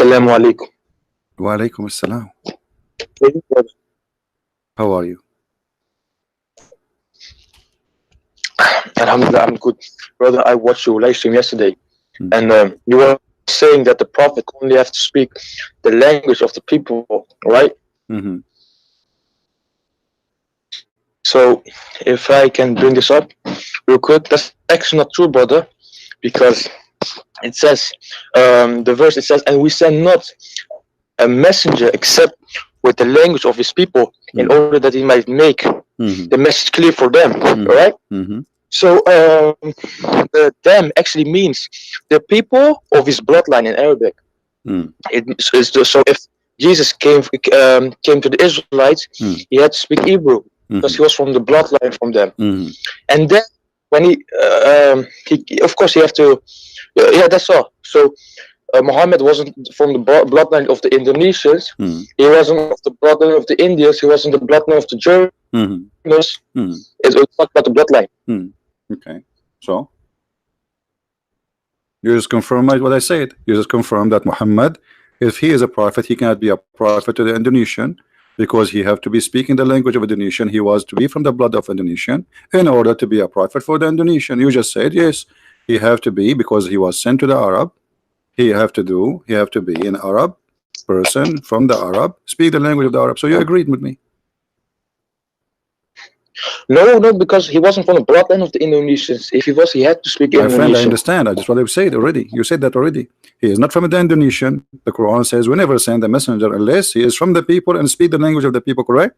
Assalamu alaikum. Wa alaikum assalam. How are you? Alhamdulillah, I'm good. Brother, I watched your live stream yesterday, Mm. and you were saying that the Prophet only have to speak the language of the people, right? Mm-hmm. So, if I can bring this up real quick, that's actually not true, brother, because it says, the verse, it says, and we send not a messenger except with the language of his people in Mm. order that he might make Mm-hmm. the message clear for them, Mhm. right? Mm-hmm. So, the them actually means the people of his bloodline in Arabic. Mm. So if Jesus came to the Israelites, Mm. he had to speak Hebrew because Mm-hmm. he was from the bloodline from them. Mm-hmm. And then when he of course he have to, yeah, that's all. So Muhammad wasn't from the bloodline of the Indonesians. Mm. He wasn't of the bloodline of the Indians. He wasn't the bloodline of the Germans. Mm-hmm. Mm. It's talk about the bloodline. Mm. Okay. So you just confirm what I said. You just confirm that Muhammad, if he is a prophet, he cannot be a prophet to the Indonesian because he have to be speaking the language of Indonesian. He was to be from the blood of Indonesian in order to be a prophet for the Indonesian. You just said yes. He have to be because he was sent to the Arab. He have to be an Arab person from the Arab, speak the language of the Arab. So you agreed with me. No, because he wasn't from the bloodline of the Indonesians. If he was, he had to speak My friend, I Indonesian. understand. I just what I've said already. You said that already. He is not from the Indonesian. The Quran says we never send a messenger unless he is from the people and speak the language of the people, correct?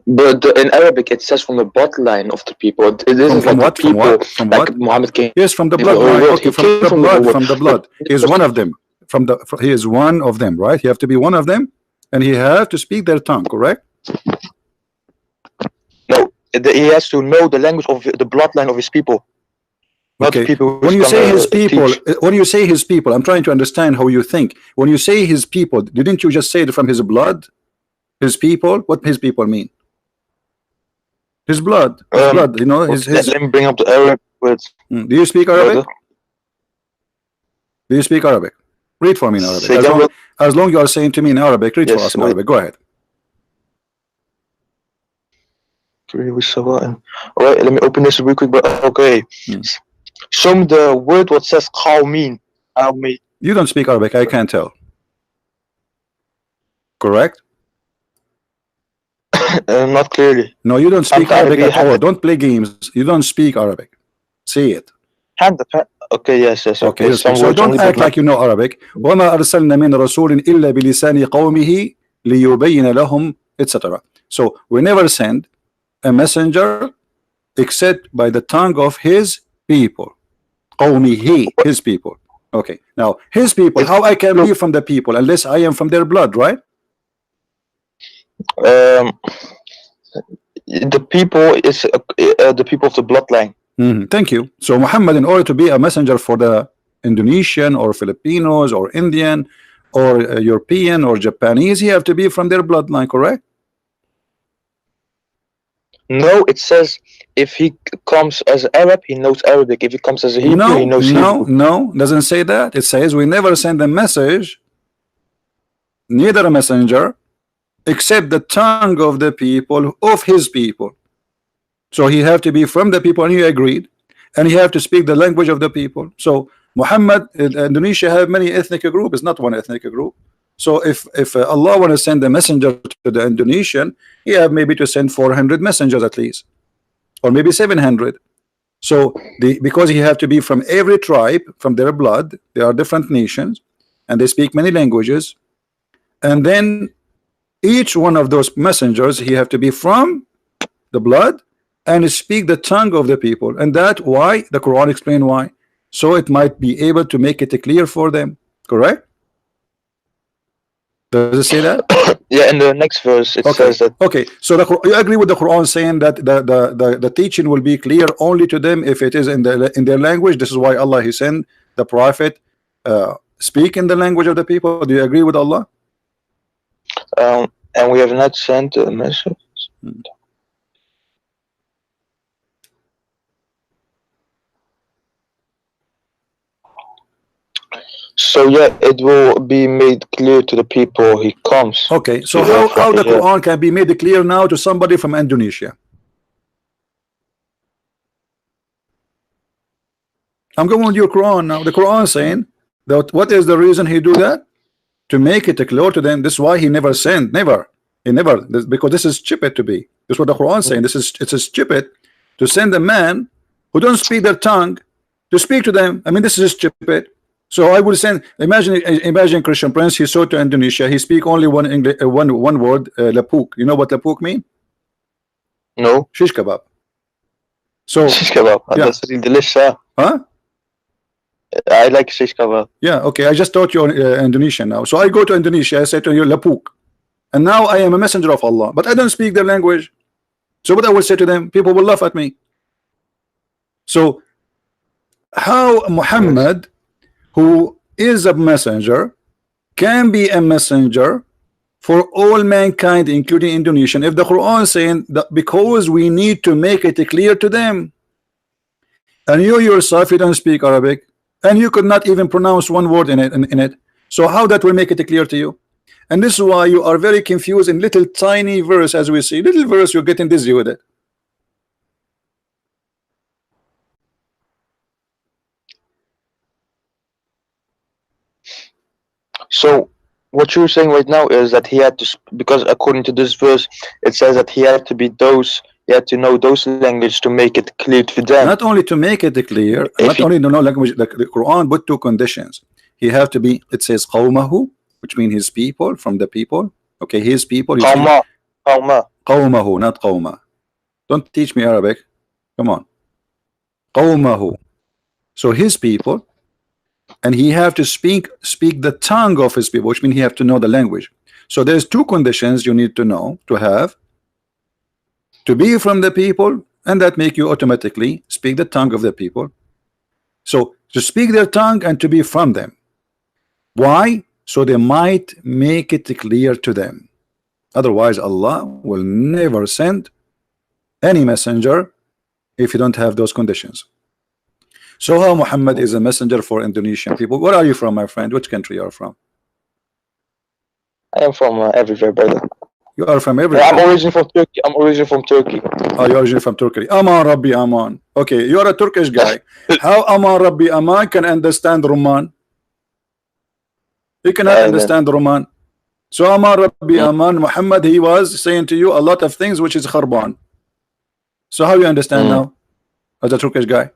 But in Arabic, it says from the bloodline of the people. It isn't From like what? the people From like what? Muhammad came Yes, from the from the whole bloodline. world. Okay, He from came the from the whole blood. world. From the blood. He is one of them. He is one of them, right? He have to be one of them, and he have to speak their tongue, correct? No, he has to know the language of the bloodline of his people. Not the Okay. people When you say his people, teach. I'm trying to understand how you think. When you say his people, didn't you just say it from his blood? His people? What his people mean? His blood. His blood. You know, his. Let me bring up the Arab words. Do you speak Arabic? Brother. Do you speak Arabic? Read for me in Arabic. Say As long you are saying to me in Arabic, read for us in Arabic. Go ahead. Alright, let me open this real quick. But okay, show me the word what says qawmin. You don't speak Arabic. I can't tell. Correct? Not clearly. No, you don't speak Arabic at all. Don't play games. You don't speak Arabic. Say it. Okay, yes. Okay, so don't act like you know Arabic. وَمَا أَرْسَلْنَا مِنْ رَسُولٍ إِلَّا بِلِسَانِ قَوْمِهِ لِيُبَيِّنَ لَهُمْ etc. So we never send a messenger except by the tongue of his people. قَوْمِهِ, his people. Okay, now his people, how I can be from the people unless I am from their blood, right? The people is the people of the bloodline. Thank you. So Muhammad, in order to be a messenger for the Indonesian or Filipinos or Indian or European or Japanese, he have to be from their bloodline, correct? No, it says if he comes as Arab, he knows Arabic. If he comes as a Hebrew, he knows Hebrew. No, doesn't say that. It says we never send a message, neither a messenger, except the tongue of the people of his people. So he have to be from the people, and you agreed, and he have to speak the language of the people. So Muhammad, Indonesia have many ethnic groups. It's not one ethnic group. So if Allah want to send a messenger to the Indonesian, he have maybe to send 400 messengers at least, or maybe 700. So because he have to be from every tribe, from their blood, they are different nations, and they speak many languages, and then each one of those messengers he have to be from the blood and speak the tongue of the people, and that why the Quran explain why, so it might be able to make it clear for them, correct? Does it say that? Yeah, in the next verse it says that. Okay, so you agree with the Quran saying that the teaching will be clear only to them if it is in their language. This is why Allah he sent the prophet speak in the language of the people. Do you agree with Allah? And we have not sent a message. So yeah, it will be made clear to the people he comes. Okay, so to the how the yeah. Quran can be made clear now to somebody from Indonesia? I'm going with your Quran now. The Quran saying that what is the reason he do that? To make it clear to them. This is why he never sent, never. He never, because this is stupid to be. This is what the Quran saying. This is, it's a stupid to send a man who don't speak their tongue to speak to them. I mean, this is stupid. So I will send. Imagine Christian Prince. He saw to Indonesia. He speak only one English, one word, lapuk. You know what lapuk mean? No. Shish kebab. So Shish kebab. Yeah. That's really delicious. Huh? I like shish kebab. Yeah. Okay. I just taught you Indonesian now. So I go to Indonesia. I say to you lapuk, and now I am a messenger of Allah, but I don't speak their language. So what I will say to them, people will laugh at me. So how Muhammad, who is a messenger, can be a messenger for all mankind, including Indonesian, if the Quran saying that because we need to make it clear to them, and you yourself, you don't speak Arabic, and you could not even pronounce one word in it, so how that will make it clear to you? And this is why you are very confused in little tiny verse. As we see, little verse, you're getting dizzy with it. So what you're saying right now is that he had to, because according to this verse, it says that he had to be those, he had to know those language to make it clear to them. Not only to make it clear, not only to know language, the Quran put two conditions. He have to be, it says qawmahu, which means his people, from the people. Okay, his people. Qawma. Qawmahu, not qawma. Don't teach me Arabic. Come on. Qawmahu. So his people, and he have to speak the tongue of his people, which means he have to know the language. So there's two conditions you need to know, to have, to be from the people, and that make you automatically speak the tongue of the people. So to speak their tongue and to be from them. Why? So they might make it clear to them. Otherwise Allah will never send any messenger if you don't have those conditions. So how Muhammad is a messenger for Indonesian people? Where are you from, my friend? Which country you are from? I am from everywhere, brother. You are from everywhere. I'm originally from Turkey. I'm originally from Turkey. Oh, you're originally from Turkey. Aman Rabbi Aman. Okay, you're a Turkish guy. How Aman Rabbi Aman can understand Roman? He cannot understand Roman. So Aman Rabbi Aman, Muhammad, he was saying to you a lot of things which is kharban. So how you understand now as a Turkish guy?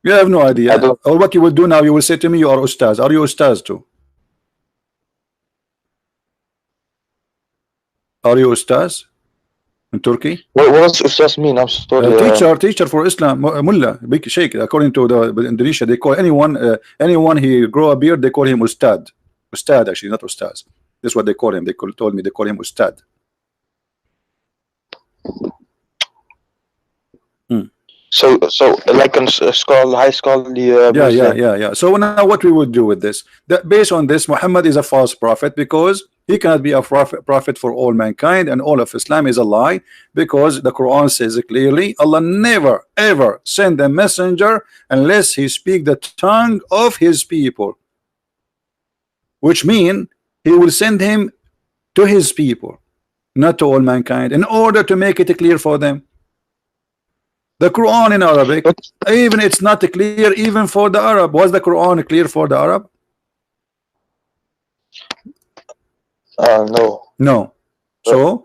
You have no idea. Or what you will do now, you will say to me, you are ustaz. Are you ustaz too? Are you ustaz in Turkey? What does ustaz mean? I'm sorry. Teacher for Islam, mullah, big sheikh. According to the Indonesia, they call anyone he grow a beard, they call him ustad. Ustad, actually, not ustaz. That's what they call him. They told me they call him ustad. So like a high scholarly. Yeah. So now what we would do with this? That based on this, Muhammad is a false prophet because he cannot be a prophet for all mankind, and all of Islam is a lie, because the Quran says clearly, Allah never ever send a messenger unless he speak the tongue of his people, which mean he will send him to his people, not to all mankind, in order to make it clear for them. The Quran in Arabic, even it's not clear even for the Arab. Was the Quran clear for the Arab? No. So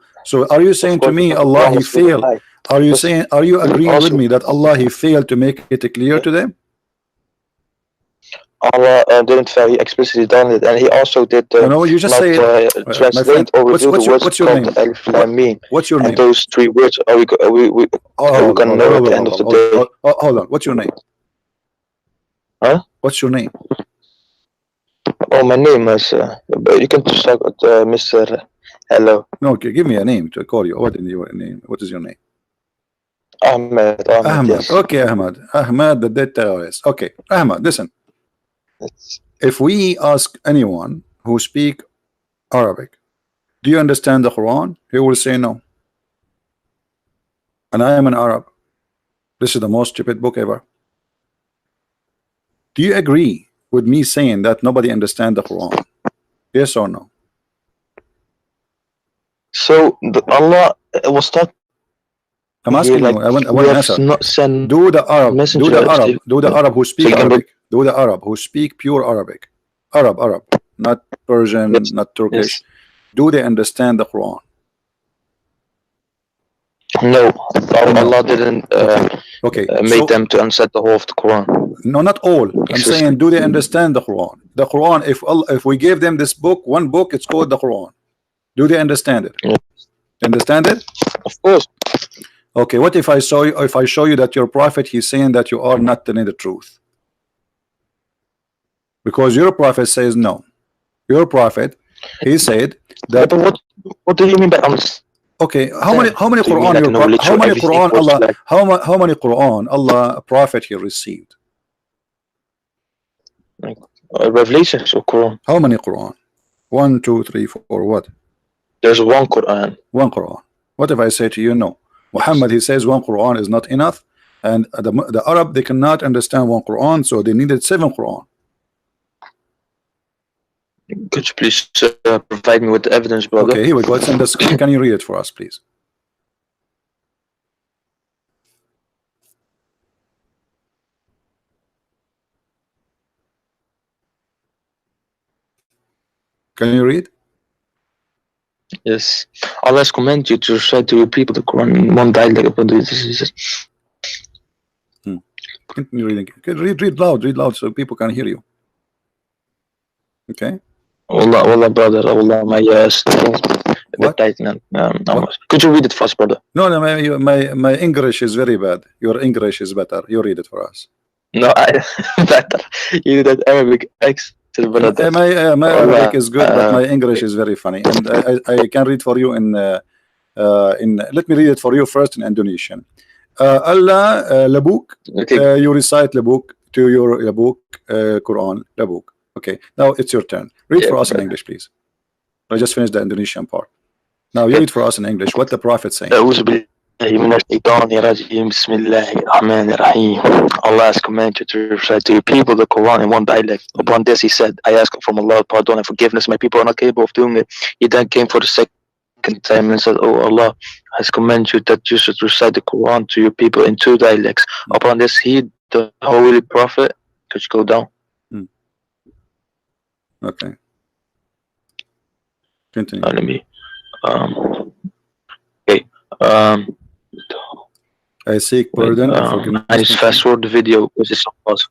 are you saying to me Allah he failed? Are you agreeing with me that Allah he failed to make it clear to them? Allah didn't fail. He explicitly done it, and he also did. No, you just say translate or reveal the words what's your name? Alif Lam Mim. What's your name? And those three words are we gonna know at the end of the day. Hold on. What's your name? Huh? What's your name? Oh, my name is. You can just talk with Mr. Hello. No, okay, give me a name to call you. What is your name? What is your name? Ahmed. Yes. Okay, Ahmed. Ahmed, the dead terrorist. Okay, Ahmed, listen. If we ask anyone who speak Arabic, do you understand the Quran? He will say no. And I am an Arab. This is the most stupid book ever. Do you agree with me saying that nobody understands the Quran? Yes or no? So Allah was talking I'm here asking like you. I want we an have answer. not sent Do the Arab, messengers. do the Arab who So speak you can Arabic, do the Arab who speak pure Arabic, Arab, not Persian, yes, not Turkish. yes. Do they understand the Quran? No, No. Allah didn't Okay. made So them to unset the whole of the Quran. no, not all. I'm saying, do they understand the Quran? The Quran, if we gave them this book, one book, it's called the Quran. Do they understand it? Yeah. Understand it? Of course. Okay. What if I show you that your prophet, he's saying that you are not telling the truth? Because your prophet says no. Your prophet, he said that. But what do you mean by understand? Okay, how many Do you mean Quran like knowledge how or many everything Quran was Allah like- how many Quran Allah prophet he received? Revelations or Quran? How many Quran? 1, 2, 3, 4. What? There's one Quran. One Quran. What if I say to you no? Muhammad, he says one Quran is not enough, and the Arab, they cannot understand one Quran, so they needed 7 Quran. Could you please provide me with the evidence, brother? Okay, here we go. It's on the screen. Can you read it for us, please? Can you read? Yes. Allah has commanded you to recite to your people the Quran in one dialect upon this. Continue reading. Okay, read loud so people can hear you. Okay. Allah, brother, Allah, my What? Could you read it for us, brother? No, my English is very bad. Your English is better. You read it for us. No, better. You did that Arabic accent, brother. My Arabic is good, but my English is very funny, and I can read for you in. Let me read it for you first in Indonesian. Allah Labuk. Okay. You recite Labuk to your Labuk Quran Labuk. Okay, now it's your turn. Read for us in English, please. I just finished the Indonesian part. Now you read for us in English what the Prophet saying. Allah has commanded you to recite to your people the Quran in one dialect. Upon this he said, I ask from Allah pardon and forgiveness. My people are not capable of doing it. He then came for the second time and said, Oh, Allah has commanded you that you should recite the Quran to your people in 2 dialects. Upon this he, the Holy Prophet, could you go down? Okay. Continue. Let me. Okay. I seek pardon and forgiveness. I just fast forward the video because it's so fast.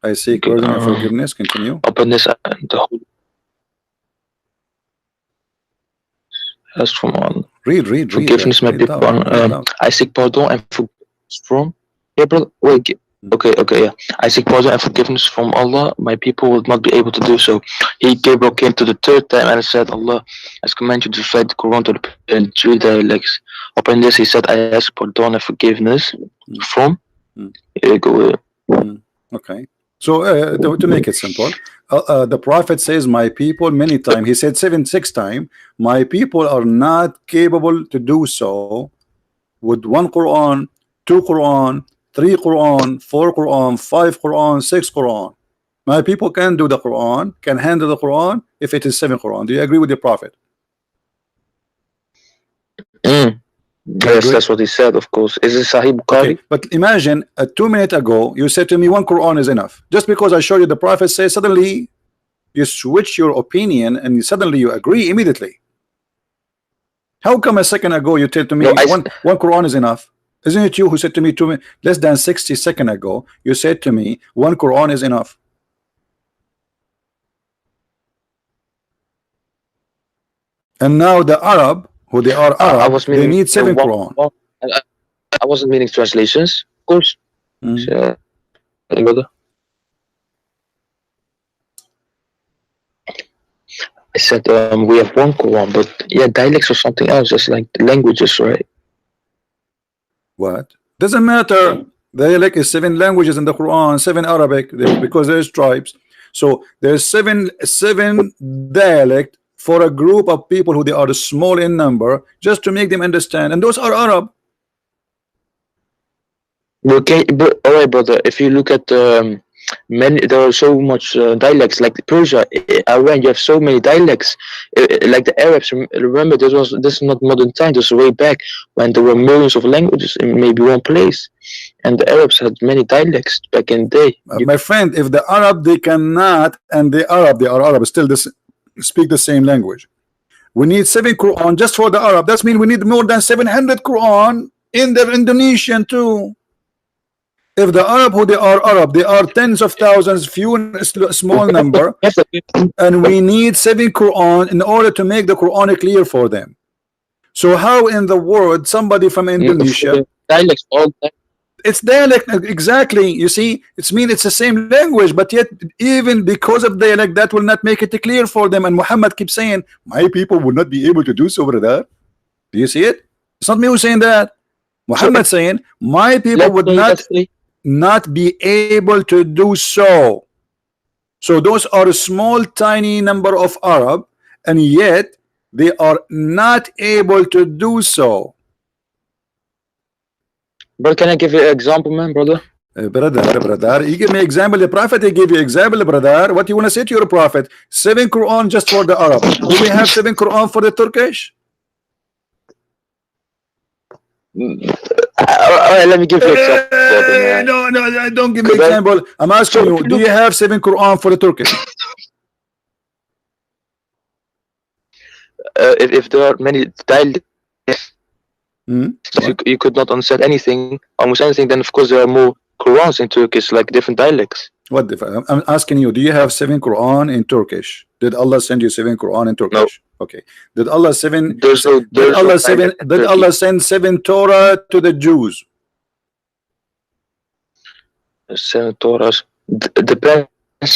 I seek pardon and forgiveness. Continue. Upon this, the whole ask from Allah. Read. Forgiveness, my people. I seek pardon and forgiveness from. Yeah, brother. Wait. Okay, yeah. I seek pardon and forgiveness from Allah. My people will not be able to do so. Gabriel came to the 3rd time and said, Allah has commanded you to recite the Quran to the people in 3 dialects. Upon this, he said, I ask pardon and forgiveness from. Okay. So to make it simple, the Prophet says, my people, many times. He said 6 times. My people are not capable to do so with 1 Quran, 2 Quran, 3 Quran, 4 Quran, 5 Quran, 6 Quran. My people can do the Quran, can handle the Quran if it is 7 Quran. Do you agree with the Prophet? Yes, that's what he said, of course. Is it Sahih Bukhari? Okay, but imagine 2 minutes ago you said to me 1 Quran is enough. Just because I showed you the Prophet says, suddenly you switch your opinion and suddenly you agree immediately. How come a second ago you told to me one Quran is enough? Isn't it you who said to me less than 60 seconds ago, you said to me 1 Quran is enough? And now the Arab, who they are Arab, they need 7 Quran. I wasn't meaning translations, of course. I said we have 1 Quran, but yeah, dialects or something else, just like languages, right? What? Doesn't matter. Dialect is 7 languages in the Quran, 7 Arabic, because there's tribes. So there's 7 dialect for a group of people who they are small in number, just to make them understand, and those are Arab. Okay, all right, brother. If you look at there are so much dialects, like Persia, Iran. You have so many dialects, like the Arabs. Remember, this is not modern time. This is way back when there were millions of languages in maybe one place, and the Arabs had many dialects back in the day. My friend, if the Arab they cannot, and they are Arab still this speak the same language. We need 7 Quran just for the Arab. That means we need more than 700 Quran in the Indonesian too. If the Arab who they are Arab, they are tens of thousands, few small number, and we need 7 Quran in order to make the Quran clear for them. So how in the world somebody from Indonesia, dialects all that. it's dialect exactly, you see, it's mean it's the same language, but yet even because of dialect that will not make it clear for them. And Muhammad keeps saying my people will not be able to do so, brother. Do you see it? It's not me who's saying that. Muhammad saying my people would not be able to do so. So those are a small tiny number of Arab, and yet they are not able to do so. But can I give you an example, man, brother? Brother, you give me example. The prophet, he give you example, brother. What you want to say to your prophet? 7 Quran just for the Arab. Do we have 7 Quran for the Turkish? Let me give you an example. No, don't give me example. I'm asking you, do you have 7 Quran for the Turkish? If there are many dialects, you could not understand anything, almost anything, then of course there are more Qurans in Turkish, like different dialects. What different? I'm asking you, do you have 7 Quran in Turkish? Did Allah send you 7 Quran in Turkish? No. Okay. Did Allah send 7 Torah to the Jews? 7 Torahs depends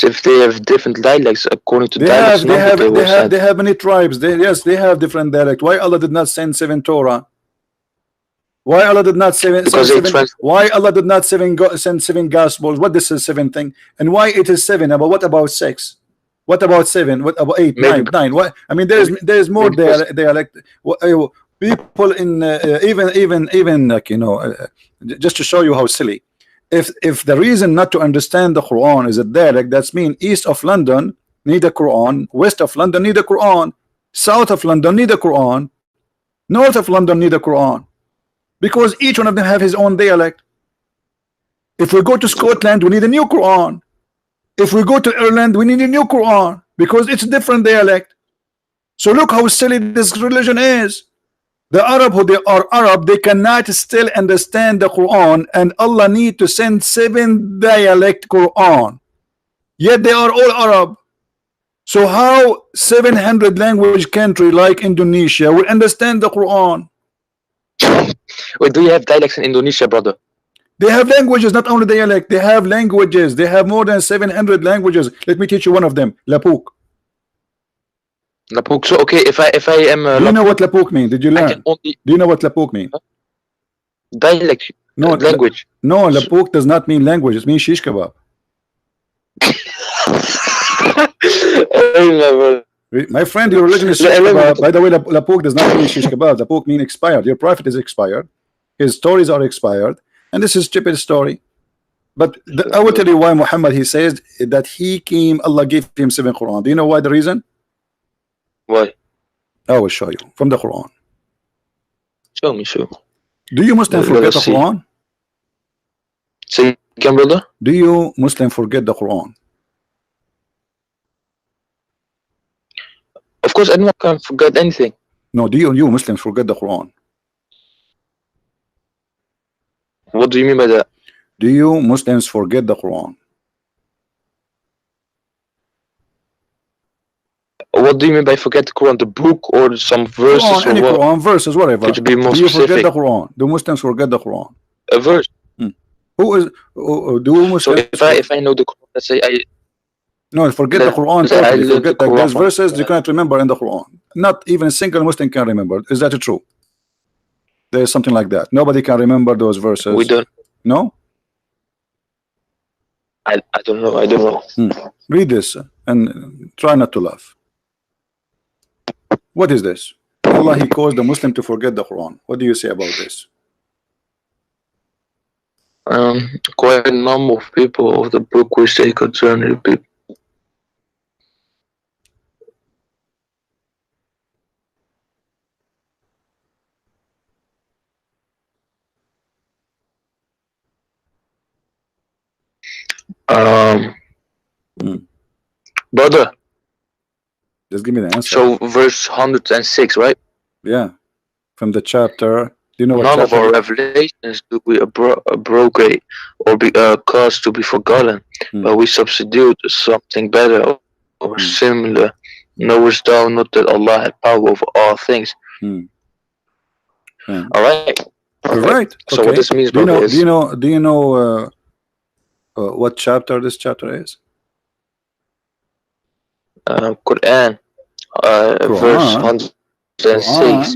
if they have different dialects according to dialects. They have many tribes. Yes, they have different dialects. Why Allah did not send 7 Torah? Why Allah did not send 7? Why Allah did not send 7 gospels? What this is 7 thing? And why it is 7? But what about 6? What about 7? What about 8, 9? What? I mean, there is more dialect. People in even like, you know, just to show you how silly. If the reason not to understand the Quran is a dialect, that's mean east of London need a Quran, west of London need a Quran, south of London need a Quran, north of London need a Quran, because each one of them have his own dialect. If we go to Scotland, we need a new Quran. If we go to Ireland, we need a new Quran because it's a different dialect. So look how silly this religion is. The Arab who they are Arab, they cannot still understand the Quran, and Allah need to send 7 dialect Quran. Yet they are all Arab. So how 700 language country like Indonesia will understand the Quran? Wait, do you have dialects in Indonesia, brother? They have languages, not only dialect. They have languages. They have more than 700 languages. Let me teach you one of them. Lapuk. Lapuk. So okay, if I am do you know what Lapuk mean? Did you learn? Do you know what Lapuk mean? Dialect. No, language. No, Lapuk does not mean language. It means shish kebab. My friend, your religion is shish kebab. By the way, Lapuk does not mean shish kebab. Lapuk mean expired. Your prophet is expired. His stories are expired. And this is stupid story. But I will tell you why Muhammad, he says that he came, Allah gave him 7 Quran. Do you know why the reason? Why? I will show you from the Quran. Show me, show. Do you Muslim forget the Quran? Say again, brother? Do you Muslim forget the Quran? Of course, anyone can forget anything. No, do you Muslims forget the Quran? What do you mean by that? Do you Muslims forget the Quran? What do you mean by forget the Quran? The book or some verses? Quran, any Quran verses, whatever. Could you be more do you specific? Forget the Quran? Do Muslims forget the Quran? A verse. Who is? Do Muslims? So if I know the Quran, let's say I. No, forget the Quran. Totally. Forget like there's verses you cannot remember in the Quran. Not even a single Muslim can remember. Is that true? There is something like that. Nobody can remember those verses. We don't. No. I don't know. I don't know. Read this and try not to laugh. What is this? Allah, he caused the Muslim to forget the Quran. What do you say about this? Quite a number of people of the book which they concerning the people. Hmm. Brother, Just give me the answer. so verse 106, right? Yeah, from the chapter. Do you know what None of chapter? our revelations do we abrogate or be cause to be forgotten, but we substitute something better or similar. Knowest thou not that Allah had power over all things? Yeah. All right. Right. So what this means, brother, is Do you know what chapter this chapter is? Quran, verse 106,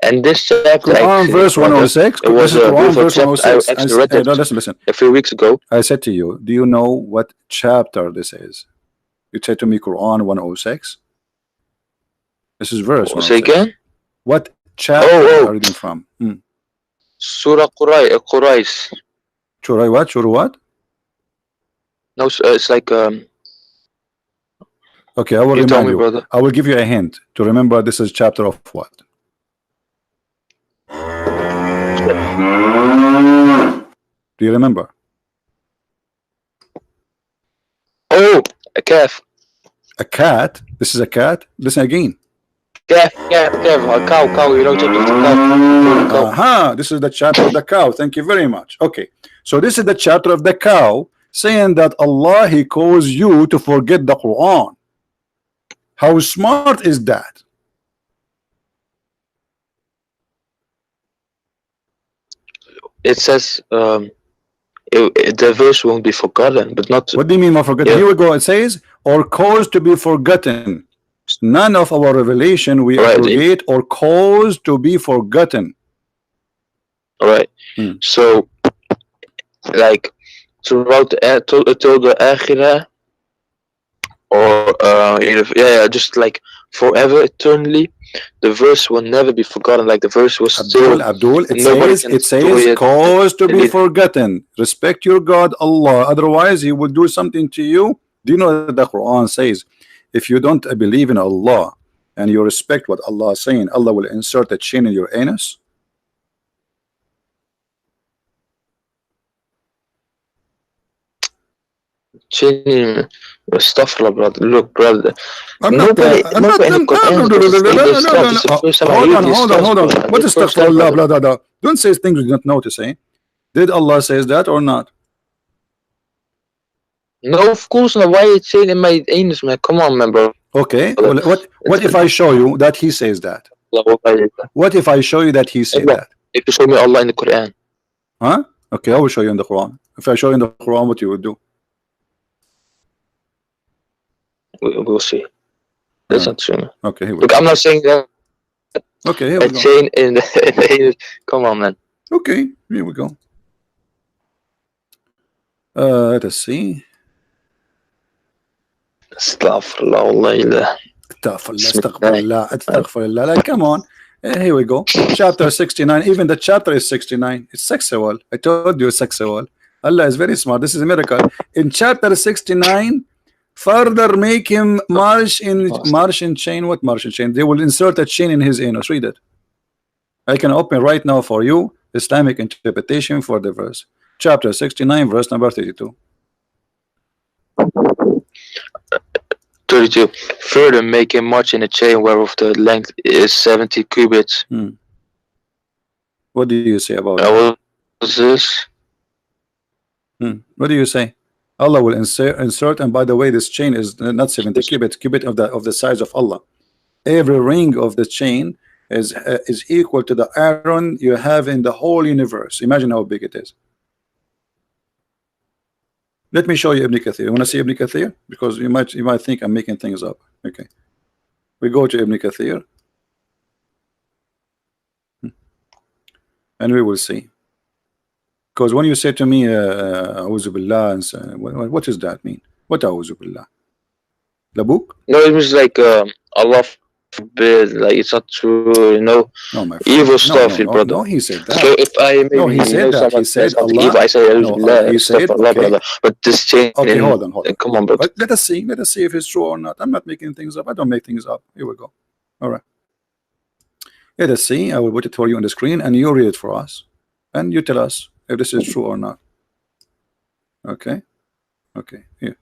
and this chapter Quran actually, verse brother, 106. it was This is a Quran beautiful verse chapter. I 106. actually read that Listen. a few weeks ago. I said to you, do you know what chapter this is? You said to me Quran 106. This is verse 106. Say again? What chapter are you reading from? Surah Quraysh. Surah what? Surah what? No, it's like okay, I will you tell remind me, you. brother. I will give you a hint to remember. This is chapter of what? Do you remember? Oh, a calf. A cat? This is a cat? Listen again. Calf, a cow, you know, chapter of the cow. Aha, this is the chapter of the cow. Thank you very much. Okay, so this is the chapter of the cow, saying that Allah, He calls you to forget the Quran. How smart is that? It says the verse won't be forgotten, but not. What do you mean by forgotten? Yeah. Here we go. It says, or caused to be forgotten. None of our revelation we abrogate or caused to be forgotten. All right. So, like throughout till the akhirah, or just like forever, eternally, the verse will never be forgotten. Like the verse was still. Abdul, it says cause to be forgotten. Respect your God Allah, otherwise He will do something to you. Do you know that the Quran says, if you don't believe in Allah and you respect what Allah is saying, Allah will insert a chain in your anus? Astaghfirullah, brother. Look, brother. Hold on. What is astaghfirullah, brother? Don't say things you don't know to say. Did Allah says that or not? No, of course not. Why are you saying in my anus, man? Come on, man, bro. Okay. Well, what if I show you that He says that? What if I show you that He says that? If you show me Allah in the Quran. Huh? Okay, I will show you in the Quran. If I show you in the Quran, what you would do? We'll see. That's not true. Okay, here we Look, go. I'm not saying that. Okay, here we go. Chain in the anus. Come on, man. Okay, here we go. Let us see. Astaghfirullah. Astaghfirullah. Like, come on. Here we go. Chapter 69. Even the chapter is 69. It's sexual. I told you it's sexual. Allah is very smart. This is a miracle. In chapter 69, further make him march in chain. What march in chain? They will insert a chain in his anus. Read it. I can open right now for you Islamic interpretation for the verse. Chapter 69, verse number 32. 32. Further make him march in a chain whereof the length is 70 cubits. What do you say about that? What is this? What do you say? Allah will insert, and by the way, this chain is not 70 cubits, cubit of the size of Allah. Every ring of the chain is equal to the iron you have in the whole universe. Imagine how big it is. Let me show you Ibn Kathir. You want to see Ibn Kathir? Because you might think I'm making things up. Okay, we go to Ibn Kathir, and we will see. Because when you say to me, "A'udhu billah," and so, what does that mean? What A'udhu billah? The book? No, it was like Allah forbid, like it's not true, you know, No, my friend. evil No, stuff, no, no, brother. no. He said that. So if I maybe No, he said know that. someone He says said something Allah. evil, I say No, billah, he said astaghfirullah, okay. brother. But this chain, Okay, hold on, hold on. come on, brother. But let us see. Let us see if it's true or not. I'm not making things up. I don't make things up. Here we go. All right. Let us see. I will put it for you on the screen, and you read it for us, and you tell us if this is true or not. Okay. Okay. Here.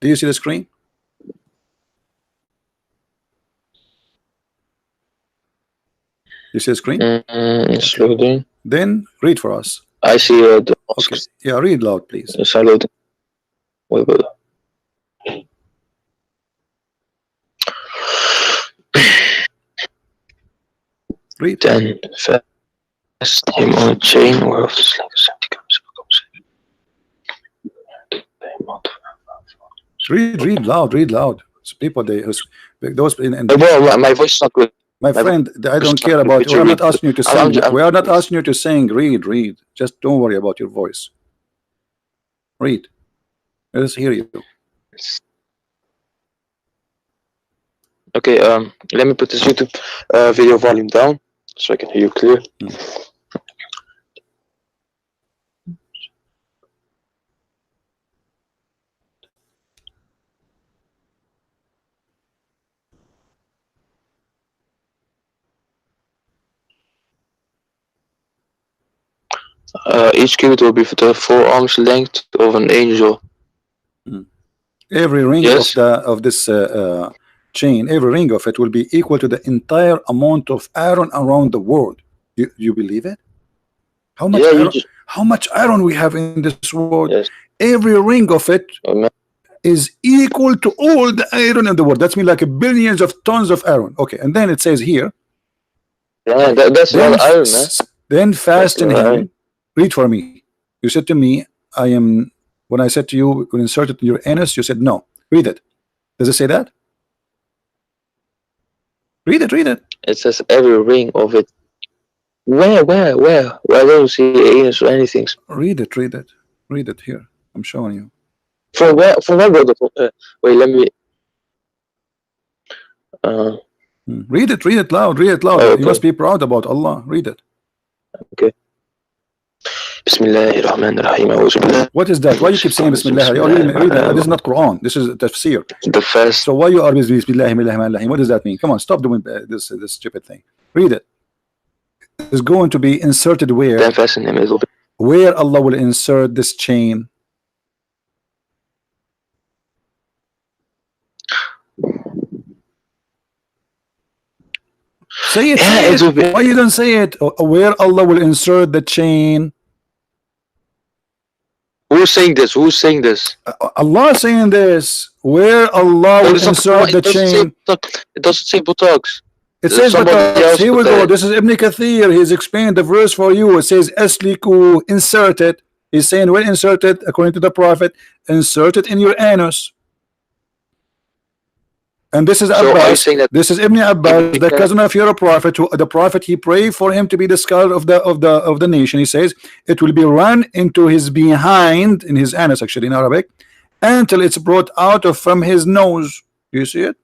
Do you see the screen? You see the screen? It's loading. Then read for us. I see the Okay. Yeah, read loud, please. It's loading. Wait, brother. Read. Then fast him on a chain whereof the sling is 70 grams. Read loud, read loud. So people, those in Well, my voice is not good. my friend, I don't care about. We're not asking you to sing. We are not asking you to sing. Read. Just don't worry about your voice. Read. Let us hear you. Okay. Let me put this YouTube video volume down so I can hear you clear. Each cubit will be for the 4 arms length of an angel. Every ring of this chain, every ring of it will be equal to the entire amount of iron around the world. You believe it? How much iron, how much iron we have in this world? Yes. Every ring of it is equal to all the iron in the world. That's mean like billions of tons of iron. Okay, and then it says here. Yeah, that's a lot of iron, man. Then fasten him. Read for me. You said to me, I am. When I said to you, we insert it in your anus, you said no. Read it. Does it say that? Read it. Read it. It says every ring of it. Where? I don't see anus or anything. Read it. Read it. Read it here. I'm showing you. From where? From where, brother? Wait, let me. Read it. Read it loud. Read it loud. Okay. You must be proud about Allah. Read it. Okay. Bismillahirrahmanirrahim. What is that? Why you keep saying Bismillah? Read that. This is not Quran. This is tafsir. The first. So why you are with Bismillahirrahmanirrahim? What does that mean? Come on, stop doing this stupid thing. Read it. It's going to be inserted where? Then fasten him a little bit. Where Allah will insert this chain. Say it. Yeah, say it. Why you don't say it? Where Allah will insert the chain. Who's saying this? Who's saying this? Allah is saying this. Where Allah will insert the chain. It doesn't say buttocks. It says buttocks. Here we go. This is Ibn Kathir. He's explained the verse for you. It says asliku, insert it. He's saying when insert it, according to the Prophet, insert it in your anus. And this is Abbas. This is Ibn Abbas, the cousin of your Prophet. The Prophet, he prayed for him to be the scholar of the nation. He says it will be run into his behind, in his anus, actually in Arabic, until it's brought out of from his nose. Do you see it?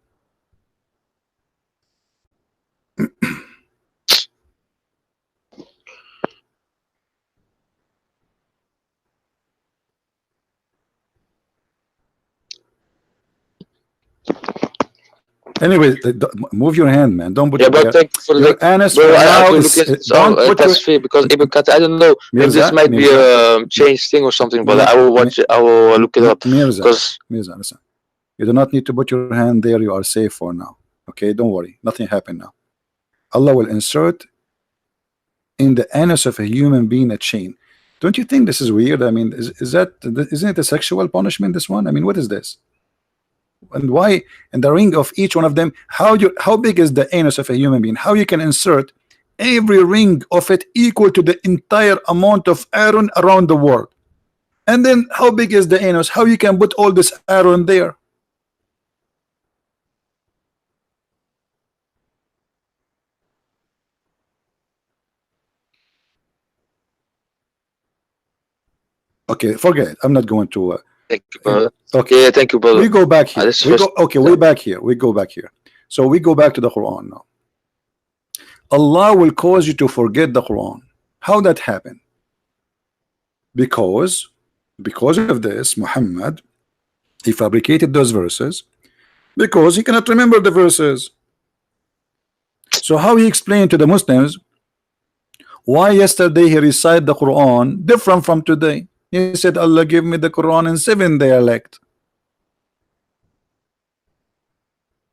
Anyway, move your hand, man. Don't put but thank you for your anus. Bro, I have to look at it because Ibn Kathir, I don't know. Maybe this might be a change thing or something, but I will watch it. I will look it up. Mirza, listen. You do not need to put your hand there. You are safe for now. Okay, don't worry. Nothing happened now. Allah will insert in the anus of a human being a chain. Don't you think this is weird? I mean, isn't it a sexual punishment? This one. I mean, what is this? And why in the ring of each one of them, how big is the anus of a human being? How you can insert every ring of it equal to the entire amount of iron around the world? And then how big is the anus? How you can put all this iron there? Okay, forget it. I'm not going to thank you, brother. Okay, thank you, brother. We go back here. We go back here. So we go back to the Quran now. Allah will cause you to forget the Quran. How that happen? Because of this, Muhammad, he fabricated those verses because he cannot remember the verses. So how he explained to the Muslims why yesterday he recited the Quran different from today? He said, Allah give me the Quran in 7 dialect.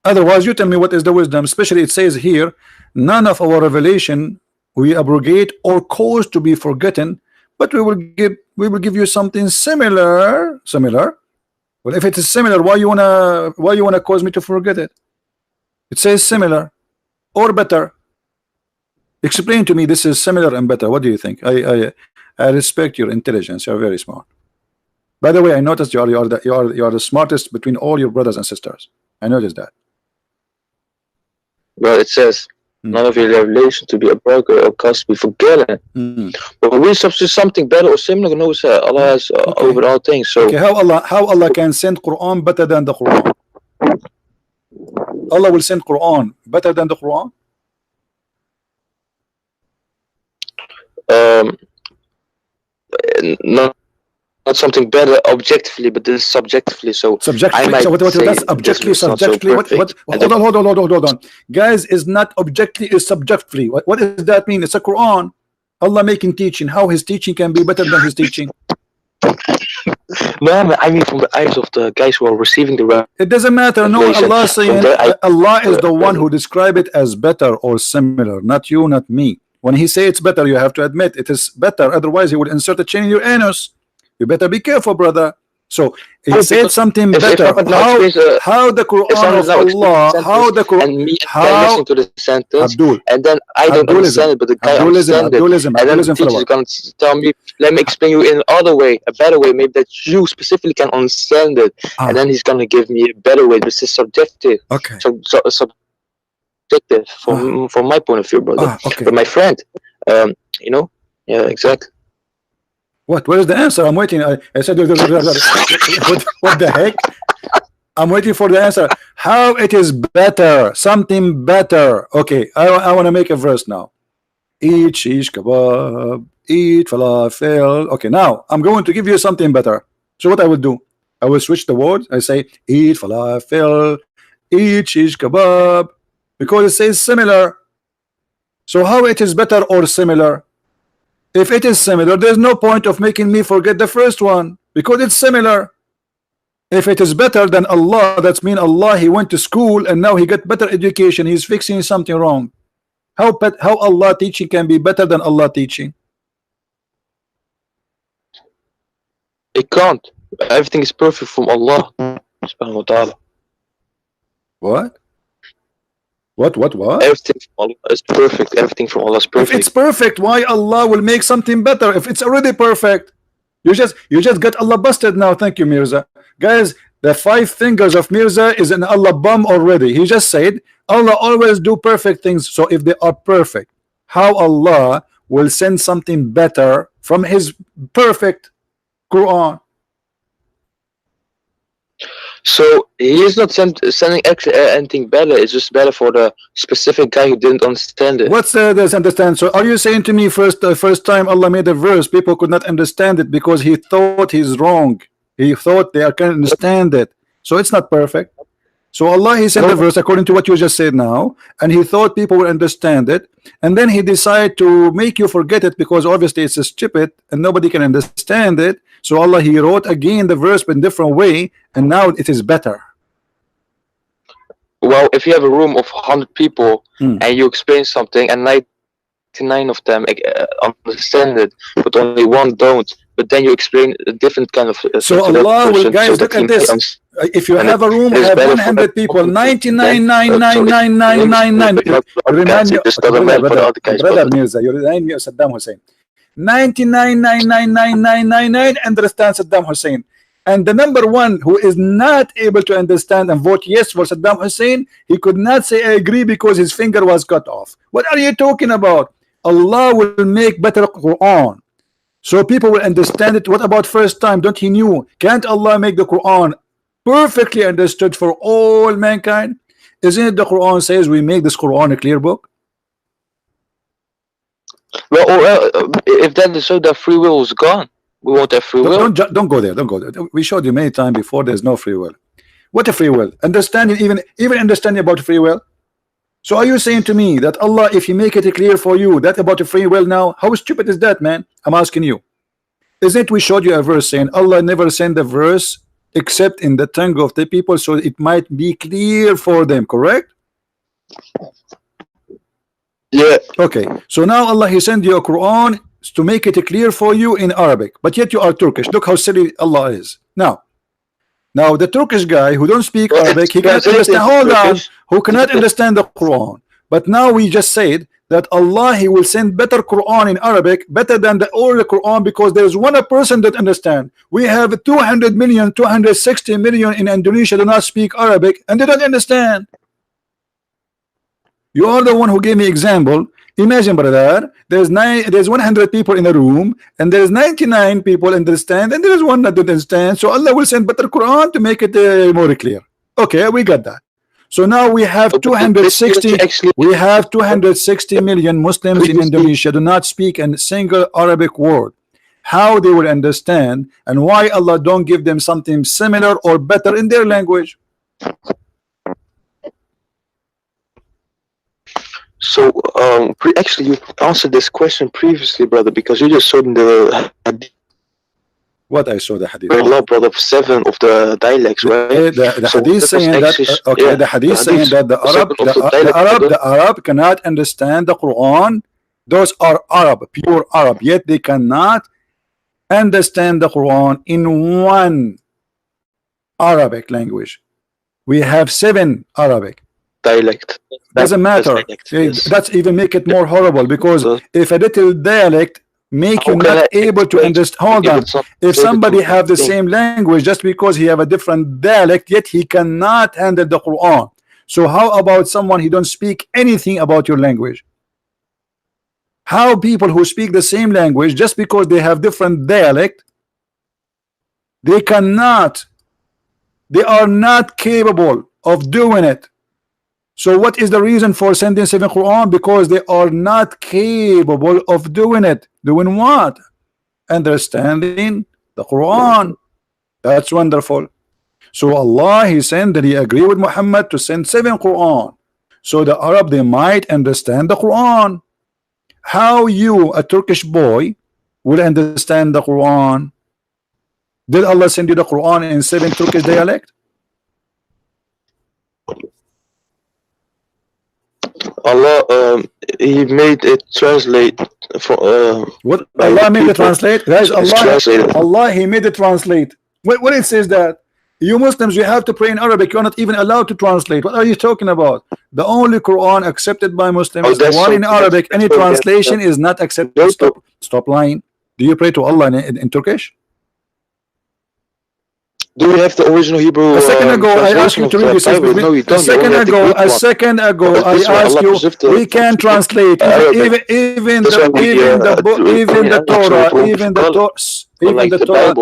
Otherwise, you tell me what is the wisdom. Especially it says here, none of our revelation we abrogate or cause to be forgotten, but we will give you something similar. Well, if it is similar, why you wanna cause me to forget it? It says similar or better. Explain to me this is similar and better. What do you think? I respect your intelligence. You are very smart. By the way, I noticed you are the smartest between all your brothers and sisters. I noticed that. Well, it says none of your revelation to be a broker or cause to be forgotten. But when we substitute something better or similar, no, Allah has over all things. So okay, how Allah can send Quran better than the Quran? Allah will send Quran better than the Quran? Not something better objectively, but this is subjectively. So subjectively. So what that's objectively, subjectively. Hold on. Guys, is not objectively, is subjectively. What does that mean? It's a Quran. Allah making teaching. How his teaching can be better than his teaching? No, I mean from the eyes of the guys who are receiving the. It doesn't matter. No, Allah saying Allah is the one who describe it as better or similar, not you, not me. When he say it's better, you have to admit it is better. Otherwise, he would insert a chain in your anus. You better be careful, brother. So he said something better. How the Quran of Allah? How the Quran? And me listen to the sentence, Abdul, and then I don't understand it, but the guy understands it. And then the teacher is going to tell me, let me explain you in another way, a better way, maybe that you specifically can understand it. And then he's going to give me a better way. This is subjective. Okay. So subjective from my point of view, brother. Okay. But my friend, you know, yeah, exactly. What is the answer? I'm waiting. I said, what the heck? I'm waiting for the answer. How it is better? Something better. Okay, I want to make a verse now. Eat shish kebab, eat falafel. Okay, now I'm going to give you something better. So what I will do? I will switch the words. I say eat falafel, eat shish kebab, because it says similar. So how it is better or similar? If it is similar, there's no point of making me forget the first one because it's similar. If it is better than Allah, that's mean Allah, he went to school and now he got better education. He's fixing something wrong. How Allah teaching can be better than Allah teaching? It can't. Everything is perfect from Allah subhanahu wa ta'ala. What? Everything from Allah is perfect. Everything from Allah is perfect. If it's perfect, why Allah will make something better? If it's already perfect, you just got Allah busted now. Thank you, Mirza. Guys, the 5 fingers of Mirza is in Allah bum already. He just said Allah always do perfect things. So if they are perfect, how Allah will send something better from his perfect Quran? So he is not sending anything better. It's just better for the specific guy who didn't understand it. What's this understand? So are you saying to me first time Allah made a verse, people could not understand it because he thought he's wrong. He thought they can understand it. So it's not perfect. So Allah, he sent the verse according to what you just said now, and he thought people will understand it, and then he decided to make you forget it because obviously it's stupid and nobody can understand it. So Allah, he wrote again the verse but in different way, and now it is better. Well, if you have a room of 100 people and you explain something and 99 of them understand it, but only one don't, but then you explain a different kind of so Allah will, guys, look at this. If you have a room of 100 people, 99,999,999, remind me, brother Mirza, you remind me of Saddam Hussein. 99,999,999 understand Saddam Hussein, and the number one who is not able to understand and vote yes for Saddam Hussein, he could not say I agree because his finger was cut off. What are you talking about? Allah will make better Quran so people will understand it. What about first time? Don't he knew? Can't Allah make the Quran perfectly understood for all mankind? Isn't it the Quran says we make this Quran a clear book? Well, if that is so, that free will is gone. We won't have free will. Don't go there. Don't go there. We showed you many times before. There's no free will. What a free will? Understanding, even understanding about free will. So are you saying to me that Allah, if He make it clear for you that about the free will now, how stupid is that, man? I'm asking you. Isn't we showed you a verse saying Allah never sent a verse except in the tongue of the people so it might be clear for them, correct? Yeah. Okay. So now Allah He sent you a Quran to make it clear for you in Arabic, but yet you are Turkish. Look how silly Allah is. Now the Turkish guy who don't speak Arabic, he cannot understand. Hold on, who cannot understand the Quran. But now we just said that Allah He will send better Quran in Arabic, better than the old Quran, because there is one person that understand. We have 200 million, 260 million in Indonesia do not speak Arabic, and they don't understand. You are the one who gave me example. Imagine, brother, there's 100 people in a room, and there's 99 people understand, and there is one that doesn't understand. So Allah will send better Quran to make it more clear. Okay, we got that. So now we have 260. We have 260 million Muslims in Indonesia do not speak a single Arabic word. How they will understand, and why Allah don't give them something similar or better in their language? So, actually, you answered this question previously, brother, because you just showed in the hadith. What I saw the hadith. Allah, brother, 7 of the dialects, right? The hadith saying that. Okay, yeah, the hadith saying that the Arab cannot understand the Quran. Those are Arab, pure Arab. Yet they cannot understand the Quran in one Arabic language. We have 7 Arabic. Dialect. Doesn't matter. That's even make it more horrible, because if a little dialect make you not able to understand. Hold on. If somebody have the same language, just because he have a different dialect, yet he cannot handle the Quran. So how about someone who don't speak anything about your language? How people who speak the same language, just because they have different dialect, they are not capable of doing it. So what is the reason for sending 7 Quran? Because they are not capable of doing it. Doing what? Understanding the Quran. That's wonderful. So Allah He sent that He agreed with Muhammad to send 7 Quran. So the Arab, they might understand the Quran. How you, a Turkish boy, will understand the Quran? Did Allah send you the Quran in 7 Turkish dialect? Allah, He made it translate for what Allah made it translate, guys. Allah He made it translate. When it says that you Muslims, you have to pray in Arabic, you're not even allowed to translate. What are you talking about? The only Quran accepted by Muslims is the one in Arabic. Any translation is not accepted. Stop lying. Do you pray to Allah in Turkish? Do you have the original Hebrew? A second ago, I asked you to read this. No, you don't. A second ago, I asked you. We can translate even the Torah, even the Torah.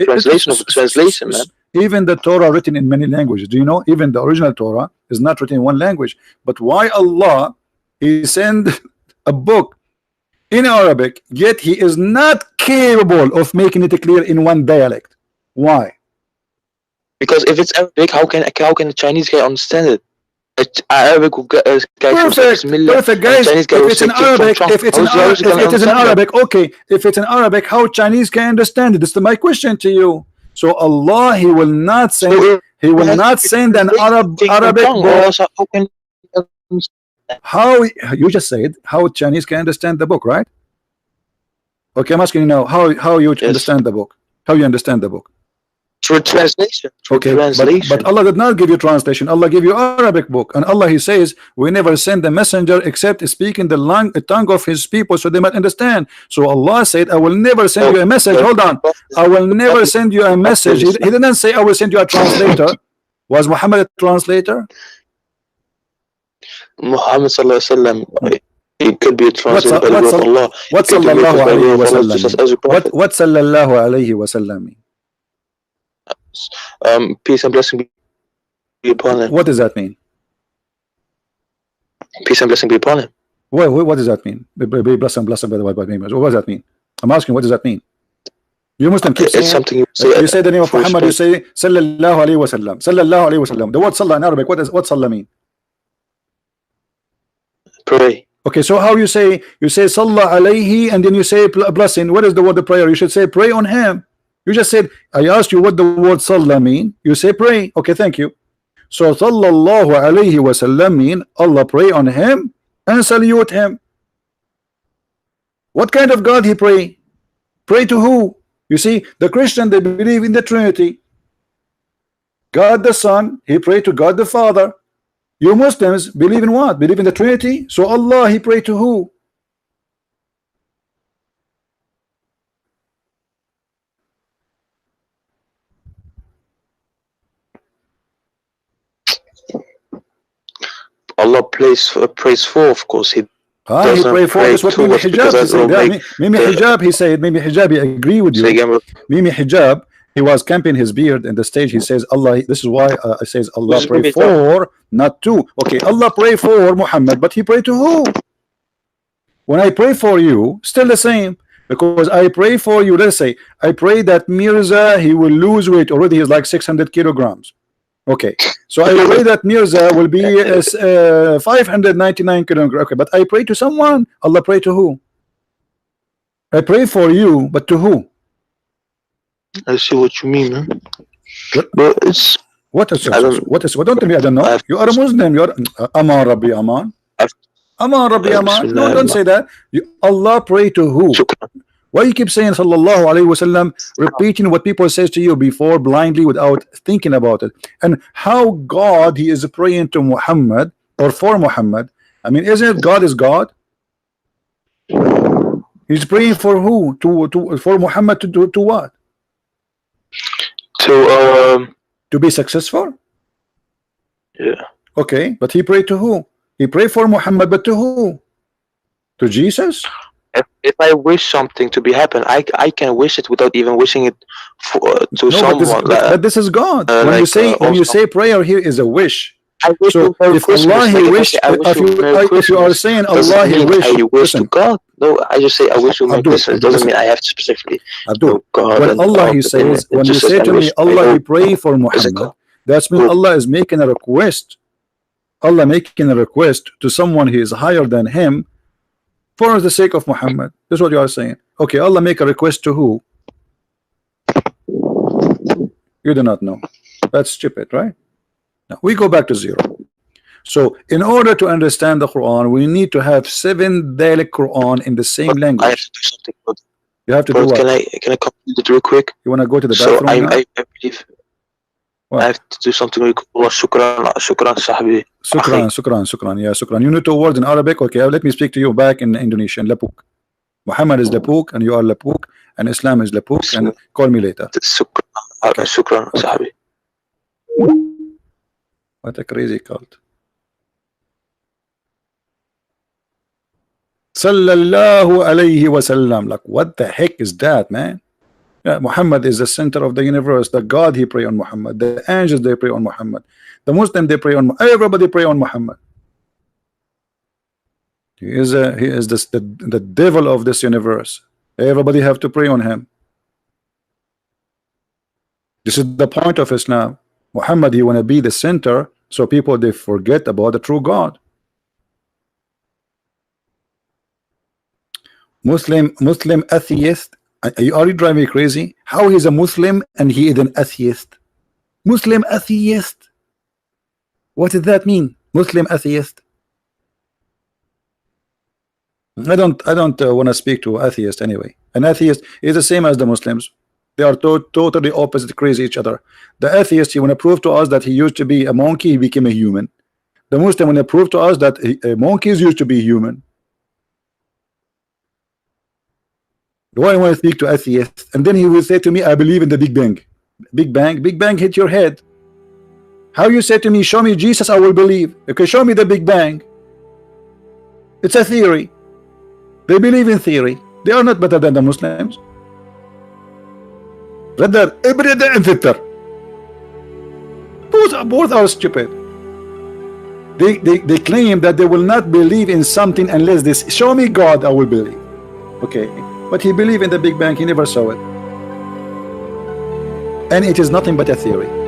Translation of the translation, man. Even the Torah written in many languages. Do you know? Even the original Torah is not written in one language. But why Allah He send a book in Arabic, yet He is not capable of making it clear in one dialect? Why? Because if it's Arabic, how can a Chinese guy understand it? Arabic perfect, guys. If it's in Arabic, okay. If it's in Arabic, how Chinese can understand it? This is my question to you. So Allah, He will not send. He will not send an Arabic book. How you just said how Chinese can understand the book, right? Okay, I'm asking you now. How you understand the book? How you understand the book? Through translation. Okay, but Allah did not give you translation. Allah gave you Arabic book, and Allah He says we never send a messenger except speaking the tongue of His people so they might understand. So Allah said, I will never send you a message. Hold on, I will never send you a message. He didn't say I will send you a translator. Was Muhammad a translator? Muhammad sallallahu alaihi wasallam, he could be a translator. What sallallahu alayhi wa sallam? What sallallahu alayhi wa sallam? Peace and blessing. be upon him. What does that mean? Peace and blessing be upon him. What does that mean? Be blessed by the white name. What does that mean? I'm asking, what does that mean? You Muslim keep saying, It's something you say the name of Muhammad, you say Sallallahu Alaihi Wasallam. Sallallahu Alaihi Wasallam. The word Sallah in Arabic, what Sallah mean? Pray. Okay, so how you say Sallah Alayhi and then you say blessing. What is the word of prayer? You should say pray on him. You just said, I asked you what the word Sallah mean. You say pray. Okay, thank you. So Sallallahu Alaihi Wasallam mean Allah pray on him and salute him. What kind of God he pray? Pray to who? You see, the Christian, they believe in the Trinity. God the Son, he pray to God the Father. You Muslims believe in what? Believe in the Trinity. So Allah, he pray to who? Allah prays for, of course. He he pray for. That's what Mimi Hijab he said. Mimi Hijab he said. Mimi Hijab, he agree with you. Mimi Hijab, he was camping his beard in the stage. He says Allah. This is why it says Allah pray for, not to. Okay, Allah pray for Muhammad, but he pray to who? When I pray for you, still the same. Because I pray for you. Let's say I pray that Mirza, he will lose weight. Already he's like 600 kilograms. Okay, so I pray that Mirza will be 599 kilograms. Okay, but I pray to someone. Allah pray to who? I pray for you, but to who? I see what you mean, man. But it's what is what don't tell me I don't know. You are a Muslim. You are Aman Rabbi Aman. Aman Rabbi Aman. No, don't say that. Allah pray to who? Why you keep saying Sallallahu Alaihi Wasallam, repeating what people says to you before blindly without thinking about it? And how God he is praying to Muhammad or for Muhammad? I mean, isn't it God is God? He's praying for who? For Muhammad to what? To be successful? Yeah. Okay, but he prayed to who? He prayed for Muhammad, but to who? To Jesus? If I wish something to be happen, I can wish it without even wishing it to someone. But this is God. When you say prayer here is a wish. So if Allah he wish, if you are saying Allah he wish, I wish to God. No, I just say I wish to make this. It doesn't mean I have to specifically. God when Allah he says, when you say to me Allah he pray for Muhammad, that's mean Allah is making a request. Allah making a request to someone who is higher than him for the sake of Muhammad. This is what you are saying. Okay, Allah make a request to who? You do not know. That's stupid, right? Now we go back to zero. So in order to understand the Quran, we need to have 7 Dalek Quran in the same language. I have to do something. You have to do what? Can I complete it real quick? You want to go to the bathroom? So I believe what? I have to do something real quick. Shukran, sahbi. Shukran. Yeah, shukran. You know 2 words in Arabic. Okay, let me speak to you back in Indonesian. Lapuk. Muhammad is Lapuk, and you are Lapuk, and Islam is Lapuk, and call me later. Shukran, sahbi. What a crazy cult. Sallallahu alayhi wasallam. Like, what the heck is that, man? Yeah, Muhammad is the center of the universe. The God he pray on Muhammad. The angels they pray on Muhammad. The Muslim they pray on. Everybody pray on Muhammad. He is the devil of this universe. Everybody have to pray on him. This is the point of Islam. Muhammad he want to be the center, so people they forget about the true God. Muslim atheist. Are you driving me crazy? How he's a Muslim and he is an atheist? Muslim atheist. What does that mean? Muslim atheist. I don't want to speak to atheist anyway. An atheist is the same as the Muslims. They are totally opposite, crazy each other. The atheist, he want to prove to us that he used to be a monkey, he became a human. The Muslim want to prove to us that monkeys used to be human. Do I want to speak to atheist? And then he will say to me, I believe in the Big Bang. Big Bang hit your head. How you say to me, show me Jesus, I will believe. Okay, show me the Big Bang. It's a theory. They believe in theory. They are not better than the Muslims. Rather, ابرد انفكر. both are stupid. They claim that they will not believe in something unless this show me God, I will believe. Okay, but he believed in the Big Bang, he never saw it, and it is nothing but a theory.